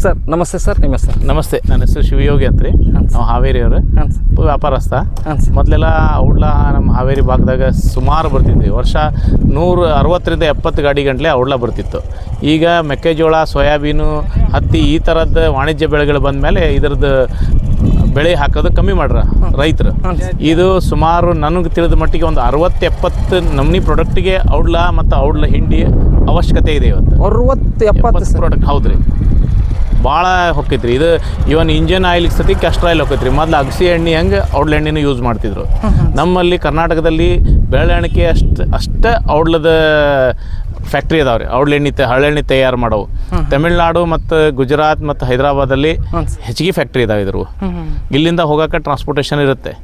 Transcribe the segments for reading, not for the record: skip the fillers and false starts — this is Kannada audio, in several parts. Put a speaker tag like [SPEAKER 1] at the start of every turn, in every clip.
[SPEAKER 1] ಸರ್ ನಮಸ್ತೆ ಸರ್, ನಿಮ್ಮ ಹೆಸರು?
[SPEAKER 2] ನಮಸ್ತೆ, ನನ್ನ ಹೆಸರು ಶಿವಯೋಗಿ ಅಂತ ರೀ. ನಾವು ಹಾವೇರಿಯವರು, ವ್ಯಾಪಾರಸ್ಥ. ಮೊದಲೆಲ್ಲ ಔಡ್ಲ ನಮ್ಮ ಹಾವೇರಿ ಭಾಗದಾಗ ಸುಮಾರು ಬರ್ತಿದ್ವಿ. ವರ್ಷ 160ರಿಂದ 70 ಗಾಡಿ ಗಂಟಲೆ ಔಡ್ಲ ಬರ್ತಿತ್ತು. ಈಗ ಮೆಕ್ಕೆಜೋಳ, ಸೋಯಾಬೀನು, ಹತ್ತಿ ಈ ಥರದ ವಾಣಿಜ್ಯ ಬೆಳೆಗಳು ಬಂದ ಮೇಲೆ ಇದರದ್ದು ಬೆಳೆ ಹಾಕೋದು ಕಮ್ಮಿ ಮಾಡ್ರ ರೈತರು. ಇದು ಸುಮಾರು ನನಗೆ ತಿಳಿದ ಮಟ್ಟಿಗೆ ಒಂದು 60-70 ನಮೂನಿ ಪ್ರಾಡಕ್ಟಿಗೆ ಔಡ್ಲ ಮತ್ತು ಔಡ್ಲ ಹಿಂಡಿ ಅವಶ್ಯಕತೆ ಇದೆ ಇವತ್ತು.
[SPEAKER 1] 60-70
[SPEAKER 2] ಪ್ರಾಡಕ್ಟ್ ಹೌದು ರೀ, ಭಾಳ ಹೊಕ್ಕೈತ್ರಿ. ಇದು ಇವನ್ ಇಂಜನ್ ಆಯಿಲ್ಗೆ ಸತಿ ಕ್ಯಾಸ್ಟ್ರ್ ಆಯಿಲ್ ಹೊಕ್ಕೈತ್ರಿ. ಮೊದಲು ಅಗಸಿ ಎಣ್ಣೆ ಹೆಂಗೆ ಔಡ್ಲ ಎಣ್ಣೆನೂ ಯೂಸ್ ಮಾಡ್ತಿದ್ರು. ನಮ್ಮಲ್ಲಿ ಕರ್ನಾಟಕದಲ್ಲಿ ಬೆರಳೆಣಿಕೆ ಅಷ್ಟೇ ಔಡ್ಲದ ಫ್ಯಾಕ್ಟ್ರಿ ಅದಾವ್ರಿ. ಔಡ್ಲ ಎಣ್ಣೆ ಹಳ್ಳೆಣ್ಣೆ ತಯಾರು ಮಾಡೋವು. ತಮಿಳ್ನಾಡು ಮತ್ತು ಗುಜರಾತ್ ಮತ್ತು ಹೈದರಾಬಾದಲ್ಲಿ ಹೆಚ್ಚಿಗೆ ಫ್ಯಾಕ್ಟ್ರಿ ಇದಾವೆ ಇದ್ರು. ಇಲ್ಲಿಂದ ಹೋಗೋಕೆ ಟ್ರಾನ್ಸ್ಪೋರ್ಟೇಷನ್ ಇರುತ್ತೆ.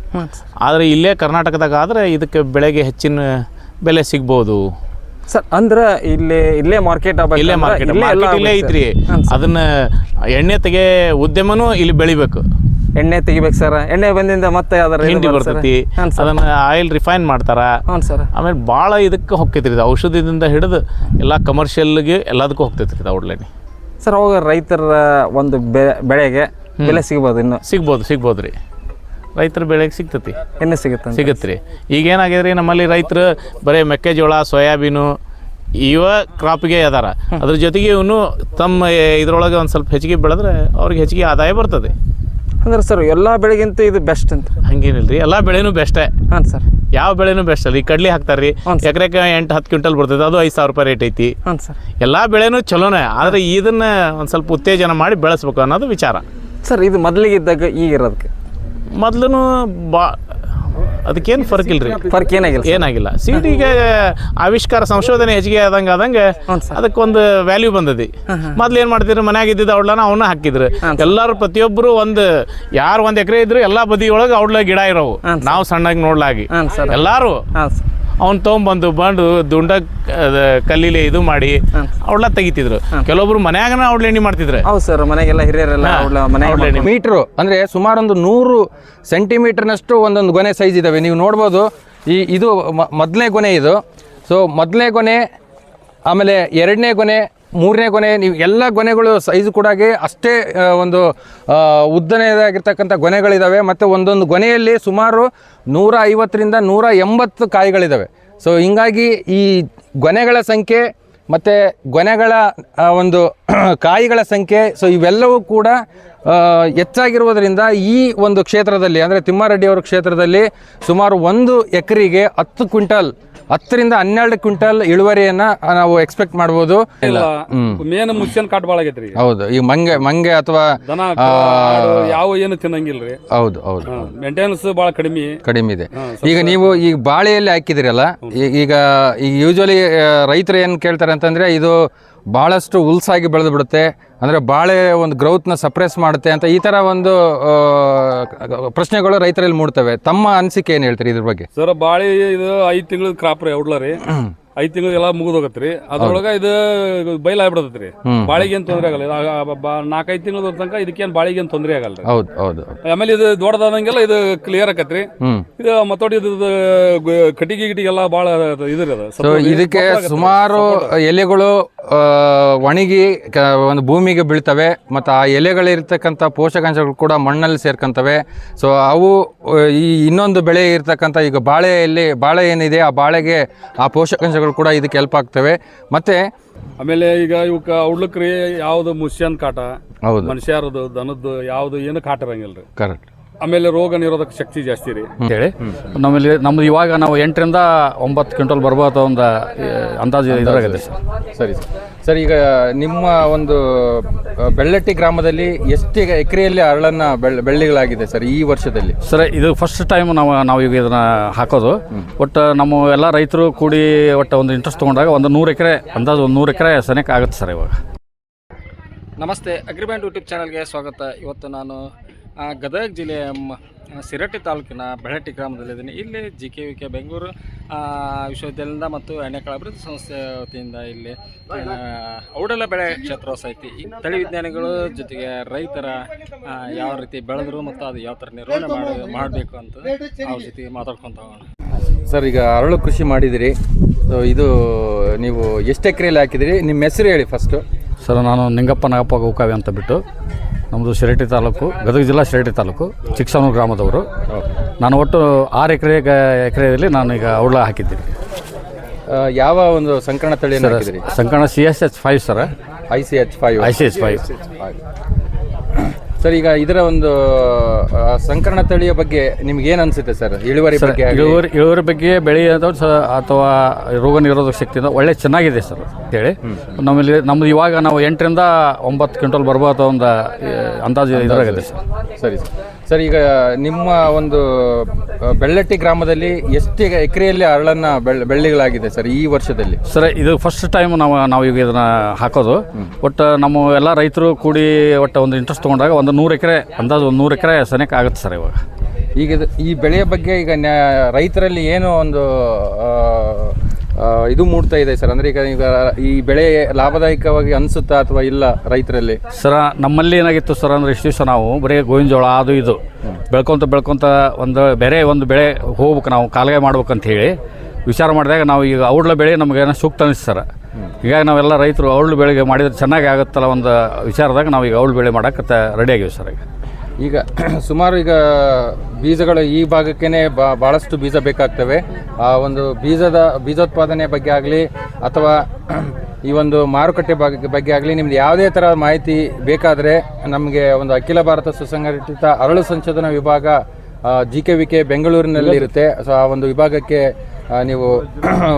[SPEAKER 2] ಆದರೆ ಇಲ್ಲೇ ಕರ್ನಾಟಕದಾಗ ಆದರೆ ಇದಕ್ಕೆ ಬೆಳೆಗೆ ಹೆಚ್ಚಿನ ಬೆಲೆ ಸಿಗ್ಬೋದು
[SPEAKER 1] ಸರ್. ಅಂದ್ರೆ ಇಲ್ಲೇ ಮಾರ್ಕೆಟ್
[SPEAKER 2] ಇಲ್ಲೇ ಐತ್ರಿ. ಅದನ್ನ ಎಣ್ಣೆ ತೆಗೆ ಉದ್ಯಮನೂ ಇಲ್ಲಿ ಬೆಳಿಬೇಕು.
[SPEAKER 1] ಎಣ್ಣೆ ತೆಗಿಬೇಕು ಸರ್. ಎಣ್ಣೆ ಬಂದಿಂದ ಮತ್ತೆ ಅದರ
[SPEAKER 2] ಹಿಂಡಿ ಬರ್ತೈತಿ, ಅದನ್ನ ಆಯಿಲ್ ರಿಫೈನ್ ಮಾಡ್ತಾರ. ಆಮೇಲೆ ಭಾಳ ಇದಕ್ಕೆ ಹೋಗ್ತೈತ್ರಿ. ಇದು ಔಷಧಿದಿಂದ ಹಿಡಿದು ಎಲ್ಲ ಕಮರ್ಷಿಯಲ್ಗೆ ಎಲ್ಲದಕ್ಕೂ ಹೋಗ್ತೈತ್ರಿ ಇದು ಔಡ್ಲ ಎಣ್ಣೆ
[SPEAKER 1] ಸರ್. ಅವಾಗ ರೈತರ ಒಂದು ಬೆಳೆಗೆ ಬೆಲೆ ಸಿಗ್ಬೋದು, ಇನ್ನು
[SPEAKER 2] ಸಿಗ್ಬೋದು ರೀ. ರೈತರ ಬೆಳೆಗೆ ಸಿಗ್ತೈತಿ,
[SPEAKER 1] ಎಣ್ಣೆ
[SPEAKER 2] ಸಿಗತ್ತೆ ರೀ. ಈಗೇನಾಗಿದೆ ರೀ, ನಮ್ಮಲ್ಲಿ ರೈತರು ಬರೀ ಮೆಕ್ಕೆಜೋಳ, ಸೋಯಾಬೀನು ಇವ ಕ್ರಾಪ್ಗೆ ಅದಾರ. ಅದ್ರ ಜೊತೆಗೆ ಇವನು ತಮ್ಮ ಇದ್ರೊಳಗೆ ಒಂದು ಸ್ವಲ್ಪ ಹೆಚ್ಚಿಗೆ ಬೆಳೆದ್ರೆ ಅವ್ರಿಗೆ ಹೆಚ್ಚಿಗೆ ಆದಾಯ ಬರ್ತದೆ.
[SPEAKER 1] ಅಂದ್ರೆ ಸರ್ ಎಲ್ಲ ಬೆಳೆಗಿಂತ ಇದು ಬೆಸ್ಟ್ ಅಂತ
[SPEAKER 2] ಹಂಗೇನಿಲ್ಲ ರೀ, ಎಲ್ಲ ಬೆಳೆನೂ ಬೆಸ್ಟೇ.
[SPEAKER 1] ಹಾಂ ಸರ್.
[SPEAKER 2] ಯಾವ ಬೆಳೆನೂ ಬೆಸ್ಟ್ ಅಲ್ಲ. ಈ ಕಡ್ಲಿ ಹಾಕ್ತಾರೆ ರೀ, ಎಕರೆಗೆ 8-10 ಕ್ವಿಂಟಲ್ ಬರ್ತದೆ, ಅದು 5,000 ರೂಪಾಯಿ ರೇಟ್ ಐತಿ.
[SPEAKER 1] ಹಾಂ ಸರ್.
[SPEAKER 2] ಎಲ್ಲ ಬೆಳೆನೂ ಚಲೋನೇ, ಆದರೆ ಇದನ್ನ ಒಂದು ಸ್ವಲ್ಪ ಉತ್ತೇಜನ ಮಾಡಿ ಬೆಳೆಸ್ಬೇಕು ಅನ್ನೋದು ವಿಚಾರ
[SPEAKER 1] ಸರ್. ಇದು ಮೊದಲಿಗೆ ಇದ್ದಾಗ ಈಗಿರೋದಕ್ಕೆ
[SPEAKER 2] ಮೊದಲು ಅದಕ್ಕೇನು ಫರ್ಕ್ ಇಲ್ರಿ.
[SPEAKER 1] ಫರ್ಕ್ ಏನಾಗಿಲ್ಲ.
[SPEAKER 2] ಸಿಟಿಗೆ ಆವಿಷ್ಕಾರ ಸಂಶೋಧನೆ ಹೆಚ್ಚಿಗೆ ಆದಂಗೆ ಅದಕ್ಕೊಂದು ವ್ಯಾಲ್ಯೂ ಬಂದದಿ. ಮೊದ್ಲು ಏನು ಮಾಡ್ತಿದ್ರು, ಮನ್ಯಾಗ ಇದ್ದಿದ್ದು ಔಡ್ಲನ ಅವನ್ನ ಹಾಕಿದ್ರು. ಎಲ್ಲರೂ ಪ್ರತಿಯೊಬ್ಬರು ಯಾರು 1 ಎಕರೆ ಇದ್ರು ಎಲ್ಲ ಬದಿಯೊಳಗೆ ಔಡ್ಲ ಗಿಡ ಇರೋವು. ನಾವು ಸಣ್ಣಗೆ ನೋಡ್ಲಾಗಿ ಎಲ್ಲಾರು ಅವ್ನು ತೊಗೊಂಬಂದು ದುಂಡ ಕಲ್ಲಿಲೆ ಇದು ಮಾಡಿ ಔಡ್ಲ ತೆಗಿತಿದ್ರು. ಕೆಲವೊಬ್ರು ಮನ್ಯಾಗನ ಔಡ್ಲ ಎಣ್ಣೆ ಮಾಡ್ತಿದ್ರು.
[SPEAKER 1] ಹೌದು ಸರ್, ಮನೆಗೆಲ್ಲ ಹಿರಿಯರೆಲ್ಲ
[SPEAKER 3] ಮೀಟ್ರು ಅಂದರೆ ಸುಮಾರು ಒಂದು 100 ಸೆಂಟಿಮೀಟರ್ನಷ್ಟು ಒಂದೊಂದು ಗೊನೆ ಸೈಜ್ ಇದ್ದಾವೆ. ನೀವು ನೋಡ್ಬೋದು. ಇದು ಮೊದಲನೇ ಗೊನೆ ಇದು. ಸೊ ಮೊದಲನೇ ಗೊನೆ, ಆಮೇಲೆ 2ನೇ ಗೊನೆ, 3ನೇ ಗೊನೆ, ನೀವು ಎಲ್ಲ ಗೊನೆಗಳು ಸೈಜು ಕೂಡ ಅಷ್ಟೇ ಒಂದು ಉದ್ದನೆಯದಾಗಿರ್ತಕ್ಕಂಥ ಗೊನೆಗಳಿದ್ದಾವೆ. ಮತ್ತು ಒಂದೊಂದು ಗೊನೆಯಲ್ಲಿ ಸುಮಾರು 150ರಿಂದ 180 ಕಾಯಿಗಳಿದ್ದಾವೆ. ಸೊ ಹಿಂಗಾಗಿ ಈ ಗೊನೆಗಳ ಸಂಖ್ಯೆ ಮತ್ತು ಗೊನೆಗಳ ಒಂದು ಕಾಯಿಗಳ ಸಂಖ್ಯೆ, ಸೊ ಇವೆಲ್ಲವೂ ಕೂಡ ಹೆಚ್ಚಾಗಿರುವುದರಿಂದ ಈ ಒಂದು ಕ್ಷೇತ್ರದಲ್ಲಿ ಅಂದರೆ ತಿಮ್ಮಾರೆಡ್ಡಿಯವರ ಕ್ಷೇತ್ರದಲ್ಲಿ ಸುಮಾರು 1 ಎಕರೆಗೆ 10ರಿಂದ 12 ಕ್ವಿಂಟಲ್ ಇಳುವರಿಯನ್ನು ನಾವು ಎಕ್ಸ್ಪೆಕ್ಟ್ ಮಾಡ್ಬೋದು.
[SPEAKER 4] ಮೇನ್ ಮುಸ್ಯನ್ ಕಾಟ್ ಭಾಳ ಆಗೈತ್ರಿ.
[SPEAKER 3] ಹೌದು. ಈ ಮಂಗೆ ಅಥವಾ
[SPEAKER 4] ಯಾವ ಏನು ತಿನ್ನಂಗಿಲ್ರಿ.
[SPEAKER 3] ಹೌದು.
[SPEAKER 4] ಮೇಂಟೆನೆನ್ಸ್ ಭಾಳ ಕಡಿಮೆ ಇದೆ.
[SPEAKER 3] ಈಗ ನೀವು ಈ ಬಾಳೆಯಲ್ಲಿ ಹಾಕಿದಿರಲ್ಲ, ಈಗ ಯೂಶುವಲಿ ರೈತರು ಏನು ಕೇಳ್ತಾರೆ ಅಂತಂದ್ರೆ ಇದು ಭಾಳಷ್ಟು ಉಲ್ಸಾಗಿ ಬೆಳೆದು ಬಿಡುತ್ತೆ, ಅಂದರೆ ಬಾಳೆ ಒಂದು ಗ್ರೌತ್ನ ಸಪ್ರೆಸ್ ಮಾಡುತ್ತೆ ಅಂತ ಈ ಥರ ಒಂದು ಪ್ರಶ್ನೆಗಳು ರೈತರಲ್ಲಿ ಮೂಡ್ತವೆ. ತಮ್ಮ ಅನಿಸಿಕೆ ಏನು ಹೇಳ್ತೀರಿ ಇದ್ರ ಬಗ್ಗೆ?
[SPEAKER 4] ಸರ್, ಬಾಳೆ ಇದು 5 ತಿಂಗಳ ಕ್ರಾಪ್ ರೀ, ಔಡ್ಲ ರೀ. 5 ತಿಂಗಳು ಎಲ್ಲ ಮುಗಿದೋಗತ್ರಿ. ಅದ್ರೊಳಗೆ ಇದು ಬೈಲ್ ಆಗ್ಬಿಡತ್ರಿ. ಬಾಳಿಗೆ ಏನು ತೊಂದರೆ ಆಗಲ್ಲ. 4-5 ತಿಂಗಳ ತನಕ ಇದಕ್ಕೇನು ಬಾಳಿಗೆ ಏನು ತೊಂದರೆ ಆಗಲ್ಲ.
[SPEAKER 3] ಹೌದು.
[SPEAKER 4] ಆಮೇಲೆ ಇದು ದೊಡ್ಡದಾದಂಗೆಲ್ಲ ಇದು ಕ್ಲಿಯರ್ ಆಕತ್ರಿ. ಇದು ಮತ್ತೊಡಿ ಕಟ್ಟಿಗೆ ಗಿಟಿಗೆಲ್ಲ ಭಾಳ ಇದ್ರಿ ಅದು.
[SPEAKER 3] ಸೊ ಇದಕ್ಕೆ ಸುಮಾರು ಎಲೆಗಳು ಒಣಗಿ ಒಂದು ಭೂಮಿಗೆ ಬೀಳ್ತವೆ. ಮತ್ತು ಆ ಎಲೆಗಳಿರ್ತಕ್ಕಂಥ ಪೋಷಕಾಂಶಗಳು ಕೂಡ ಮಣ್ಣಲ್ಲಿ ಸೇರ್ಕೊಂತವೆ. ಸೊ ಅವು ಈ ಇನ್ನೊಂದು ಬೆಳೆ ಇರ್ತಕ್ಕಂಥ ಈಗ ಬಾಳೆ ಏನಿದೆ, ಆ ಬಾಳೆಗೆ ಆ ಪೋಷಕಾಂಶಗಳು ಕೂಡ ಇದಕ್ಕೆ ಹೆಲ್ಪ್ ಆಗ್ತವೆ. ಮತ್ತೆ
[SPEAKER 4] ಆಮೇಲೆ ಈಗ ಇವಕ್ಕೆ ಔಡ್ಲಕ್ರಿ ಯಾವ್ದು ಮುಷ್ಯನ್ ಕಾಟ, ಮನುಷ್ಯರದು ದನದ್ದು ಯಾವ್ದು ಏನು ಕಾಟ ಇರಂಗಿಲ್ರಿ.
[SPEAKER 3] ಕರೆಕ್ಟ್.
[SPEAKER 4] ಆಮೇಲೆ ರೋಗ ನಿರೋಧಕ ಶಕ್ತಿ ಜಾಸ್ತಿ ರೀ
[SPEAKER 5] ಅಂತೇಳಿ ನಮ್ಮದು ಇವಾಗ ನಾವು 8ರಿಂದ 9 ಕ್ವಿಂಟಲ್ ಬರ್ಬೋದು ಒಂದು ಅಂದಾಜು ಇದ್ರಾಗಿದೆ ಸರ್.
[SPEAKER 3] ಸರ್, ಈಗ ನಿಮ್ಮ ಒಂದು ಬೆಳ್ಳಟ್ಟಿ ಗ್ರಾಮದಲ್ಲಿ ಎಷ್ಟು ಎಕರೆಯಲ್ಲಿ ಅರಳನ್ನು ಬೆಳ್ಳಿಗಳಾಗಿದೆ ಸರ್ ಈ ವರ್ಷದಲ್ಲಿ?
[SPEAKER 5] ಸರ್, ಇದು ಫಸ್ಟ್ ಟೈಮ್ ನಾವು ಈಗ ಇದನ್ನು ಹಾಕೋದು. ಒಟ್ಟು ನಮ್ಮ ಎಲ್ಲ ರೈತರು ಕೂಡಿ ಒಟ್ಟು ಒಂದು ಇಂಟ್ರೆಸ್ಟ್ ತೊಗೊಂಡಾಗ ಒಂದು 100 ಎಕರೆ ಅಂದಾಜು 100 ಎಕರೆ ಸನಿಕ ಆಗುತ್ತೆ ಸರ್ ಇವಾಗ.
[SPEAKER 1] ನಮಸ್ತೆ, ಅಗ್ರಿಬ್ಯಾಂಡ್ ಯೂಟ್ಯೂಬ್ ಚಾನಲ್ಗೆ ಸ್ವಾಗತ. ಇವತ್ತು ನಾನು ಗದಗ ಜಿಲ್ಲೆಯ ಸಿರಟ್ಟಿ ತಾಲೂಕಿನ ಬೆಳ್ಳಟ್ಟಿ ಗ್ರಾಮದಲ್ಲಿದ್ದೀನಿ. ಇಲ್ಲಿ JKVK ಬೆಂಗಳೂರು ವಿಶ್ವವಿದ್ಯಾಲಯದಿಂದ ಮತ್ತು ಎಣ್ಣೆಕಾಳು ಅಭಿವೃದ್ಧಿ ಸಂಸ್ಥೆ ವತಿಯಿಂದ ಇಲ್ಲಿ ಔಡಲ ಬೆಳೆ ಕ್ಷೇತ್ರೋತ್ಸವ ಐತಿ. ಈ ತಳಿ ವಿಜ್ಞಾನಿಗಳು ಜೊತೆಗೆ ರೈತರ ಯಾವ ರೀತಿ ಬೆಳೆದ್ರು ಮತ್ತು ಅದು ಯಾವ ಥರ ನಿರ್ವಹಣೆ ಮಾಡಬೇಕು ಅಂತ ಅವ್ರ ಜೊತೆಗೆ ಮಾತಾಡ್ಕೊತ ಹೋಗೋಣ.
[SPEAKER 3] ಸರ್, ಈಗ ಅರಳು ಕೃಷಿ ಮಾಡಿದಿರಿ. ಇದು ನೀವು ಎಷ್ಟು ಎಕರೆಯಲ್ಲಿ ಹಾಕಿದಿರಿ? ನಿಮ್ಮ ಹೆಸರು ಹೇಳಿ ಫಸ್ಟು.
[SPEAKER 5] ಸರ್ ನಾನು ನಿಂಗಪ್ಪ ನಾಗಪ್ಪ ಗೋಕಾವಿ ಅಂತ ಬಿಟ್ಟು ನಮ್ಮದು ಶಿರಟ್ಟಿ ತಾಲೂಕು, ಗದಗ ಜಿಲ್ಲಾ ಶಿರಟ್ಟಿ ತಾಲೂಕು, ಚಿಕ್ಕಸನೂರು ಗ್ರಾಮದವರು. ನಾನು ಒಟ್ಟು 6 ಎಕರೆಯಲ್ಲಿ ನಾನು ಈಗ ಔಡ್ಲ ಹಾಕಿದ್ದೀನಿ.
[SPEAKER 3] ಯಾವ ಒಂದು ಸಂಕರಣ ತಳಿಯನ್ನು ಹಾಕಿದ್ರಿ?
[SPEAKER 5] ಸಂಕರಣ CSH5 ಸರ್. ICH5
[SPEAKER 3] ಸರ್, ಈಗ ಇದರ ಒಂದು ಸಂಕರಣ ತಳಿಯ ಬಗ್ಗೆ ನಿಮ್ಗೆ ಏನು ಅನಿಸುತ್ತೆ ಸರ್? ಇಳುವರಿ ಬಗ್ಗೆ
[SPEAKER 5] ಇಳುವರಿ ಬಗ್ಗೆ ಬೆಳೆ ಅಥವಾ ರೋಗ ನಿರೋಧಕ ಶಕ್ತಿಯಿಂದ ಒಳ್ಳೆ ಚೆನ್ನಾಗಿದೆ ಸರ್ ಅಂತೇಳಿ ನಮ್ಮದು ಇವಾಗ ನಾವು 8 ರಿಂದ 9 ಕ್ವಿಂಟಲ್ ಬರ್ಬೋದು ಒಂದು ಅಂದಾಜು ಇದ್ರಾಗಿದೆ ಸರ್.
[SPEAKER 3] ಸರಿ ಸರ್, ಈಗ ನಿಮ್ಮ ಒಂದು ಬೆಳ್ಳಟ್ಟಿ ಗ್ರಾಮದಲ್ಲಿ ಎಷ್ಟು ಎಕರೆಯಲ್ಲಿ ಅರಳನ್ನ ಬೆಳ್ಳಿಗಳಾಗಿದೆ ಸರ್ ಈ ವರ್ಷದಲ್ಲಿ?
[SPEAKER 5] ಸರ್, ಇದು ಫಸ್ಟ್ ಟೈಮ್ ನಾವು ಈಗ ಇದನ್ನ ಹಾಕೋದು. ಒಟ್ಟು ನಮ್ಮ ಎಲ್ಲ ರೈತರು ಕೂಡಿ ಒಟ್ಟು ಒಂದು ಇಂಟ್ರೆಸ್ಟ್ ತೊಗೊಂಡಾಗ ಒಂದು 100 ಎಕರೆ ಅಂದಾಜು 100 ಎಕರೆ ಸನಿಕ ಆಗುತ್ತೆ ಸರ್ ಇವಾಗ.
[SPEAKER 3] ಈಗ ಈ ಬೆಳೆಯ ಬಗ್ಗೆ ಈಗ ರೈತರಲ್ಲಿ ಏನು ಒಂದು ಇದು ಮೂಡ್ತಾ ಇದೆ ಸರ್? ಅಂದರೆ ಈಗ ಈ ಬೆಳೆ ಲಾಭದಾಯಕವಾಗಿ ಅನಿಸುತ್ತಾ ಅಥವಾ ಇಲ್ಲ ರೈತರಲ್ಲಿ?
[SPEAKER 5] ಸರ, ನಮ್ಮಲ್ಲಿ ಏನಾಗಿತ್ತು ಸರ್ ಅಂದರೆ ಇಷ್ಟು ದಿವಸ ನಾವು ಬರೀ ಗೋವಿನ ಜೋಳ ಅದು ಇದು ಬೆಳ್ಕೊತ ಒಂದು ಬೆಳೆ ಹೋಗ್ಬೇಕು, ನಾವು ಕಾಲ್ಗಾಯ ಮಾಡ್ಬೇಕಂತ ಹೇಳಿ ವಿಚಾರ ಮಾಡಿದಾಗ ನಾವು ಈಗ ಔಡ್ಲ ಬೆಳೆ ನಮಗೆ ಏನೋ ಸೂಕ್ತ ಅನಿಸ್ತು ಸರ್. ಹೀಗಾಗಿ ನಾವೆಲ್ಲ ರೈತರು ಔಡ್ಲ ಬೆಳೆಗೆ ಮಾಡಿದ್ರೆ ಚೆನ್ನಾಗಿ ಆಗುತ್ತಲ್ಲ ಒಂದು ವಿಚಾರದಾಗ ನಾವು ಈಗ ಔಡ್ಲ ಬೆಳೆ ಮಾಡೋಕ್ಕೆ ರೆಡಿ ಆಗಿವಿ ಸರ್.
[SPEAKER 3] ಈಗ ಸುಮಾರು ಈಗ ಬೀಜಗಳು ಈ ಭಾಗಕ್ಕೇ ಭಾಳಷ್ಟು ಬೀಜ ಬೇಕಾಗ್ತವೆ. ಆ ಒಂದು ಬೀಜೋತ್ಪಾದನೆ ಬಗ್ಗೆ ಆಗಲಿ ಅಥವಾ ಈ ಒಂದು ಮಾರುಕಟ್ಟೆ ಬಗ್ಗೆ ಆಗಲಿ ನಿಮ್ದು ಯಾವುದೇ ಥರ ಮಾಹಿತಿ ಬೇಕಾದರೆ ನಮಗೆ ಒಂದು ಅಖಿಲ ಭಾರತ ಸುಸಂಘಟಿತ ಅರಳು ಸಂಶೋಧನಾ ವಿಭಾಗ GKVK ಬೆಂಗಳೂರಿನಲ್ಲಿ ಇರುತ್ತೆ. ಸೊ ಆ ಒಂದು ವಿಭಾಗಕ್ಕೆ ನೀವು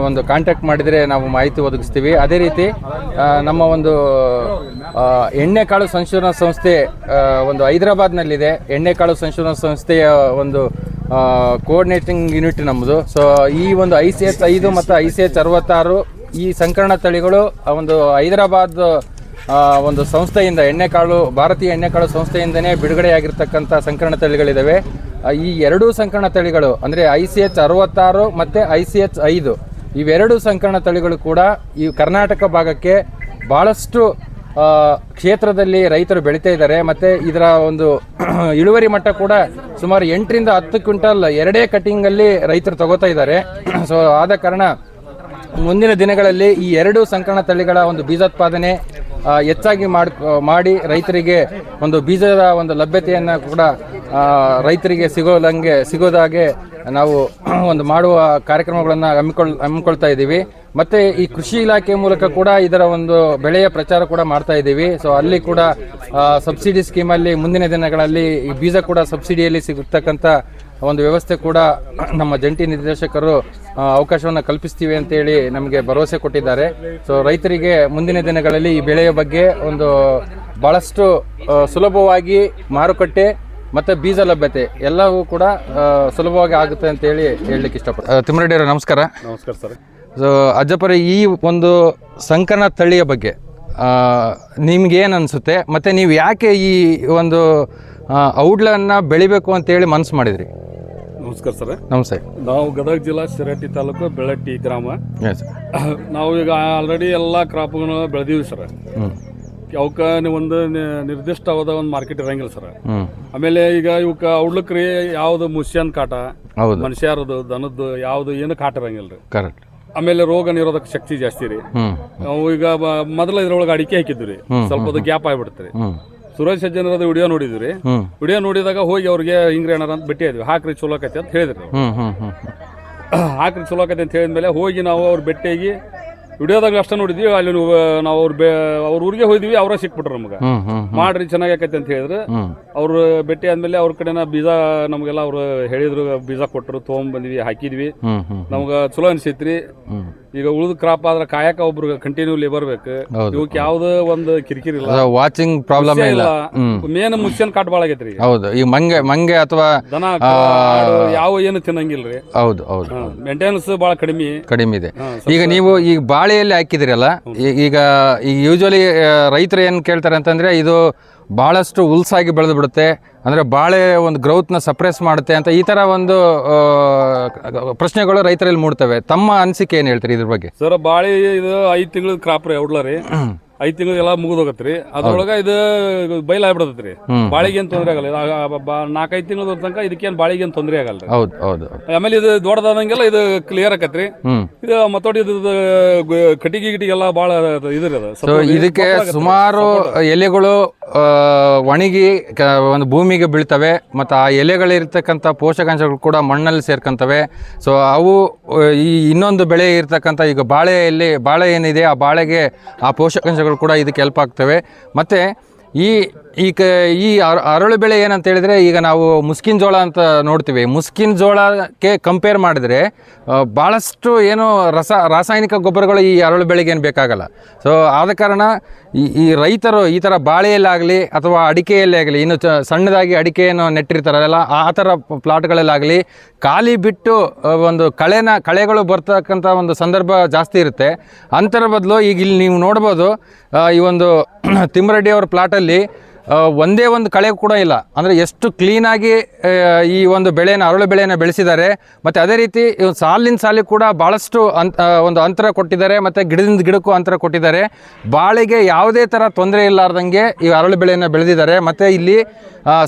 [SPEAKER 3] ಒಂದು ಕಾಂಟ್ಯಾಕ್ಟ್ ಮಾಡಿದರೆ ನಾವು ಮಾಹಿತಿ ಒದಗಿಸ್ತೀವಿ. ಅದೇ ರೀತಿ ನಮ್ಮ ಒಂದು ಎಣ್ಣೆಕಾಳು ಸಂಶೋಧನಾ ಸಂಸ್ಥೆ ಒಂದು ಹೈದರಾಬಾದ್ನಲ್ಲಿದೆ. ಎಣ್ಣೆಕಾಳು ಸಂಶೋಧನಾ ಸಂಸ್ಥೆಯ ಒಂದು ಕೋಆರ್ಡಿನೇಟಿಂಗ್ ಯೂನಿಟ್ ನಮ್ಮದು. ಸೊ ಈ ಒಂದು ICH5 ಮತ್ತು ICH66 ಈ ಸಂಕರಣ ತಳಿಗಳು ಒಂದು ಹೈದರಾಬಾದ್ ಒಂದು ಸಂಸ್ಥೆಯಿಂದ ಭಾರತೀಯ ಎಣ್ಣೆಕಾಳು ಸಂಸ್ಥೆಯಿಂದನೇ ಬಿಡುಗಡೆಯಾಗಿರ್ತಕ್ಕಂಥ ಸಂಕರಣ ತಳಿಗಳಿದ್ದಾವೆ. ಈ ಎರಡೂ ಸಂಕರಣ ತಳಿಗಳು ಅಂದರೆ ICH66 ಮತ್ತು ICH5 ಇವೆರಡು ಸಂಕರಣ ತಳಿಗಳು ಕೂಡ ಈ ಕರ್ನಾಟಕ ಭಾಗಕ್ಕೆ ಭಾಳಷ್ಟು ಕ್ಷೇತ್ರದಲ್ಲಿ ರೈತರು ಬೆಳೀತಾ ಇದ್ದಾರೆ. ಮತ್ತು ಇದರ ಒಂದು ಇಳುವರಿ ಮಟ್ಟ ಕೂಡ ಸುಮಾರು 8 ರಿಂದ 10 ಕ್ವಿಂಟಲ್ ಎರಡೇ ಕಟಿಂಗಲ್ಲಿ ರೈತರು ತಗೋತಾ ಇದ್ದಾರೆ. ಸೊ ಆದ ಕಾರಣ ಮುಂದಿನ ದಿನಗಳಲ್ಲಿ ಈ ಎರಡೂ ಸಂಕರಣ ತಳಿಗಳ ಒಂದು ಬೀಜೋತ್ಪಾದನೆ ಹೆಚ್ಚಾಗಿ ಮಾಡಿ ರೈತರಿಗೆ ಒಂದು ಬೀಜದ ಒಂದು ಲಭ್ಯತೆಯನ್ನು ಕೂಡ ರೈತರಿಗೆ ಸಿಗೋದಾಗೆ ನಾವು ಒಂದು ಮಾಡುವ ಕಾರ್ಯಕ್ರಮಗಳನ್ನು ಹಮ್ಮಿಕೊಳ್ತಾ ಇದ್ದೀವಿ. ಮತ್ತು ಈ ಕೃಷಿ ಇಲಾಖೆ ಮೂಲಕ ಕೂಡ ಇದರ ಒಂದು ಬೆಳೆಯ ಪ್ರಚಾರ ಕೂಡ ಮಾಡ್ತಾ ಇದ್ದೀವಿ. ಸೊ ಅಲ್ಲಿ ಕೂಡ ಸಬ್ಸಿಡಿ ಸ್ಕೀಮಲ್ಲಿ ಮುಂದಿನ ದಿನಗಳಲ್ಲಿ ಈ ಬೀಜ ಕೂಡ ಸಬ್ಸಿಡಿಯಲ್ಲಿ ಸಿಗತಕ್ಕಂಥ ಒಂದು ವ್ಯವಸ್ಥೆ ಕೂಡ ನಮ್ಮ ಜಂಟಿ ನಿರ್ದೇಶಕರು ಅವಕಾಶವನ್ನು ಕಲ್ಪಿಸ್ತೀವಿ ಅಂತೇಳಿ ನಮಗೆ ಭರವಸೆ ಕೊಟ್ಟಿದ್ದಾರೆ. ಸೊ ರೈತರಿಗೆ ಮುಂದಿನ ದಿನಗಳಲ್ಲಿ ಈ ಬೆಳೆಯ ಬಗ್ಗೆ ಒಂದು ಭಾಳಷ್ಟು ಸುಲಭವಾಗಿ ಮಾರುಕಟ್ಟೆ ಮತ್ತು ಬೀಜ ಲಭ್ಯತೆ ಎಲ್ಲವೂ ಕೂಡ ಸುಲಭವಾಗಿ ಆಗುತ್ತೆ ಅಂತೇಳಿ ಹೇಳಲಿಕ್ಕೆ ಇಷ್ಟಪಡ್ತೀನಿ. ತಿಮ್ಮರೆಡ್ಡಿ ಅವರೇ ನಮಸ್ಕಾರ.
[SPEAKER 4] ನಮಸ್ಕಾರ ಸರ್.
[SPEAKER 3] ಸೊ ಅಜ್ಜಪ್ಪರೇ, ಈ ಒಂದು ಸಂಕರಣ ತಳಿಯ ಬಗ್ಗೆ ನಿಮ್ಗೇನು ಅನಿಸುತ್ತೆ ಮತ್ತು ನೀವು ಯಾಕೆ ಈ ಒಂದು ಔಡ್ಲನ್ನು ಬೆಳಿಬೇಕು ಅಂತೇಳಿ ಮನಸ್ಸು ಮಾಡಿದ್ರಿ?
[SPEAKER 4] ನಮಸ್ಕಾರ ಸರ್.
[SPEAKER 3] ನಮಸ್ತೆ.
[SPEAKER 4] ನಾವು ಗದಗ ಜಿಲ್ಲಾ ಶಿರಟ್ಟಿ ತಾಲೂಕು ಬೆಳ್ಳಟ್ಟಿ ಗ್ರಾಮ. ನಾವು ಈಗ ಆಲ್ರೆಡಿ ಎಲ್ಲ ಕ್ರಾಪ್ಗಳನ್ನು ಬೆಳೆದೀವಿ ಸರ್. ಅವಕ್ಕೆ ಒಂದು ನಿರ್ದಿಷ್ಟವಾದ ಒಂದು ಮಾರ್ಕೆಟ್ ಇರಂಗಿಲ್ಲ ಸರ್. ಆಮೇಲೆ ಈಗ ಇವಕ್ಕೆ ಔಡ್ಲಕ್ರಿ ಯಾವ್ದು ಮುಷ್ಯನ್ ಕಾಟ, ಮನುಷ್ಯರದು ದನದ್ದು ಯಾವ್ದು ಏನು ಕಾಟ ಇರಂಗಿಲ್ಲ ರೀ. ಕರೆಕ್ಟ್. ಆಮೇಲೆ ರೋಗ ನಿರೋಧಕ ಶಕ್ತಿ ಜಾಸ್ತಿ ರೀ. ನಾವು ಈಗ ಮೊದಲ ಇದ್ರೊಳಗೆ ಅಡಿಕೆ ಹಾಕಿದ್ವಿ ರೀ, ಸ್ವಲ್ಪ ಅದು ಗ್ಯಾಪ್ ಆಗಿಬಿಡ್ತೀರಿ. ಸುರೇಶ್ ಸಜ್ಜನರದ ವಿಡಿಯೋ ನೋಡಿದ್ವಿ. ವಿಡಿಯೋ ನೋಡಿದಾಗ ಹೋಗಿ ಅವ್ರಿಗೆ ಹಿಂಗ್ರಿ ಏನಾರ ಅಂತ ಭೇಟಿ ಆದ್ವಿ. ಹಾಕ್ರಿ ಚಲೋ ಆಕತಿ ಅಂತ ಹೇಳಿದ್ರಿ. ಹಾಕ್ರಿ ಚಲೋ ಆಕತಿ ಅಂತ ಹೇಳಿದ್ಮೇಲೆ ಹೋಗಿ ನಾವು ಅವ್ರ ಭೇಟಿಯಾಗಿ ವಿಡಿಯೋದಾಗ ಅಷ್ಟ ನೋಡಿದ್ವಿ. ಅಲ್ಲಿ ನಾವು ಅವ್ರ ಊರಿಗೆ ಹೋದ್ವಿ. ಅವರ ಸಿಕ್ಬಿಟ್ರು ನಮ್ಗೆ. ಮಾಡ್ರಿ ಚೆನ್ನಾಗಿ ಆಕತಿ ಅಂತ ಹೇಳಿದ್ರು. ಅವ್ರು ಭೇಟಿ ಆದ್ಮೇಲೆ ಅವ್ರ ಕಡೆನ ಬೀಜ ನಮ್ಗೆಲ್ಲ ಅವ್ರು ಹೇಳಿದ್ರು, ಬೀಜ ಕೊಟ್ಟರು, ತೊಗೊಂಡ್ಬಂದ್ವಿ, ಹಾಕಿದ್ವಿ. ನಮ್ಗೆ ಚಲೋ ಅನ್ಸೈತ್ರಿ. ಈಗ ಉಳಿದ ಕ್ರಾಪ್ ಆದ್ರೆ ಕಾಯಕ ಒಬ್ರು ಕಂಟಿನ್ಯೂ ಲೇಬರ್ ಬೇಕು. ಇವಕ್ಕೆ ಯಾವ್ದು ಒಂದು ಕಿರಿಕಿರಿ ಇಲ್ಲ, ವಾಚಿಂಗ್ ಪ್ರಾಬ್ಲಮ್ ಇಲ್ಲ. ಮೇನ್ ಮುಷ್ಯನ್ ಕಾಟ್ ಬಾಳ ಆಗೈತ್ರಿ. ಹೌದು. ಈ ಮಂಗೆ ಅಥವಾ ದನ ಯಾವ ಏನು ತಿನ್ನಂಗಿಲ್ರಿ. ಹೌದು ಹೌದು. ಮೇಂಟೆನೆನ್ಸ್ ಬಹಳ ಕಡಿಮೆ ಇದೆ. ಈಗ ನೀವು ಈಗ ಬಾಳೆಯಲ್ಲಿ ಹಾಕಿದಿರಲ್ಲ, ಈಗ ಯೂಶುವಲಿ ರೈತರು ಏನು ಕೇಳ್ತಾರೆ ಅಂತಂದ್ರೆ ಇದು ಭಾಳಷ್ಟು ಉಲ್ಸಾಗಿ ಬೆಳೆದು ಬಿಡುತ್ತೆ, ಅಂದರೆ ಬಾಳೆ ಒಂದು ಗ್ರೌತ್ನ ಸಪ್ರೆಸ್ ಮಾಡುತ್ತೆ ಅಂತ ಈ ಥರ ಒಂದು ಪ್ರಶ್ನೆಗಳು ರೈತರಲ್ಲಿ ಮೂಡ್ತವೆ. ತಮ್ಮ ಅನಿಸಿಕೆ ಏನು ಹೇಳ್ತೀರಿ ಇದ್ರ ಬಗ್ಗೆ? ಸರ್, ಬಾಳೆ ಇದು 5 ತಿಂಗಳ ಕ್ರಾಪ್ ರೀ, ಔಡ್ಲ ರೀ. 5 ತಿಂಗಳು ಎಲ್ಲ ಮುಗಿದು ಹೋಗತ್ರಿ. ಅದ್ರೊಳಗೆ ಇದು ಬೈಲ್ ಆಗ್ಬಿಡತ್ರಿ. ಬಾಳಿಗೆ ಏನು ತೊಂದರೆ ಆಗಲ್ಲ. 4-5 ತಿಂಗಳ ತನಕ ಇದಕ್ಕೇನು ಬಾಳಿಗೆ ಏನು ತೊಂದರೆ ಆಗಲ್ಲ.
[SPEAKER 3] ಹೌದು ಹೌದು.
[SPEAKER 4] ಆಮೇಲೆ ಇದು ದೊಡ್ಡದಾದಂಗೆಲ್ಲ ಇದು ಕ್ಲಿಯರ್ ಆಕತ್ರಿ. ಇದು ಮತ್ತೊಡಿ ಕಟ್ಟಿಗೆ ಗಿಟಿಗೆಲ್ಲ ಭಾಳ ಇದ್ರಿ ಅದು.
[SPEAKER 3] ಸೊ ಇದಕ್ಕೆ ಸುಮಾರು ಎಲೆಗಳು ಒಣಗಿ ಒಂದು ಭೂಮಿಗೆ ಬೀಳ್ತವೆ, ಮತ್ತು ಆ ಎಲೆಗಳಿರ್ತಕ್ಕಂಥ ಪೋಷಕಾಂಶಗಳು ಕೂಡ ಮಣ್ಣಲ್ಲಿ ಸೇರ್ಕೊಂತವೆ. ಸೊ ಅವು ಈ ಇನ್ನೊಂದು ಬೆಳೆ ಇರ್ತಕ್ಕಂಥ ಈಗ ಬಾಳೆ ಏನಿದೆ ಆ ಬಾಳೆಗೆ ಆ ಪೋಷಕಾಂಶಗಳು ಕೂಡ ಇದಕ್ಕೆ ಹೆಲ್ಪ್ ಆಗ್ತವೆ. ಮತ್ತು ಈ ಅರಳು ಬೆಳೆ ಏನಂತ ಹೇಳಿದರೆ, ಈಗ ನಾವು ಮುಸ್ಕಿನ ಜೋಳ ಅಂತ ನೋಡ್ತೀವಿ. ಮುಸ್ಕಿನ ಜೋಳಕ್ಕೆ ಕಂಪೇರ್ ಮಾಡಿದರೆ ಭಾಳಷ್ಟು ಏನು ರಾಸಾಯನಿಕ ಗೊಬ್ಬರಗಳು ಈ ಅರಳು ಬೆಳೆಗೆ ಏನು ಬೇಕಾಗಲ್ಲ. ಸೊ ಆದ ಕಾರಣ ಈ ರೈತರು ಈ ಥರ ಬಾಳೆಯಲ್ಲಾಗಲಿ ಅಥವಾ ಅಡಿಕೆಯಲ್ಲೇ ಆಗಲಿ, ಇನ್ನು ಸಣ್ಣದಾಗಿ ಅಡಿಕೆಯನ್ನು ನೆಟ್ಟಿರ್ತಾರಲ್ಲ ಆ ಥರ ಪ್ಲಾಟ್ಗಳಲ್ಲಾಗಲಿ ಖಾಲಿ ಬಿಟ್ಟು ಒಂದು ಕಳೆಗಳು ಬರ್ತಕ್ಕಂಥ ಒಂದು ಸಂದರ್ಭ ಜಾಸ್ತಿ ಇರುತ್ತೆ. ಅಂತರ ಬದಲು ಈಗ ಇಲ್ಲಿ ನೀವು ನೋಡ್ಬೋದು, ಈ ಒಂದು ತಿಮ್ಮರೆಡ್ಡಿ ಅವ್ರ ಪ್ಲಾಟಲ್ಲಿ ಒಂದೇ ಒಂದು ಕಳೆ ಕೂಡ ಇಲ್ಲ. ಅಂದರೆ ಎಷ್ಟು ಕ್ಲೀನಾಗಿ ಈ ಒಂದು ಅರಳು ಬೆಳೆಯನ್ನು ಬೆಳೆಸಿದ್ದಾರೆ. ಮತ್ತು ಅದೇ ರೀತಿ ಸಾಲಿನ ಸಾಲಿಗೆ ಕೂಡ ಭಾಳಷ್ಟು ಒಂದು ಅಂತರ ಕೊಟ್ಟಿದ್ದಾರೆ, ಮತ್ತು ಗಿಡದಿಂದ ಗಿಡಕ್ಕೂ ಅಂತರ ಕೊಟ್ಟಿದ್ದಾರೆ. ಬಾಳೆಗೆ ಯಾವುದೇ ಥರ ತೊಂದರೆ ಇಲ್ಲಾರ್ದಂಗೆ ಈ ಅರಳು ಬೆಳೆಯನ್ನು ಬೆಳೆದಿದ್ದಾರೆ. ಮತ್ತು ಇಲ್ಲಿ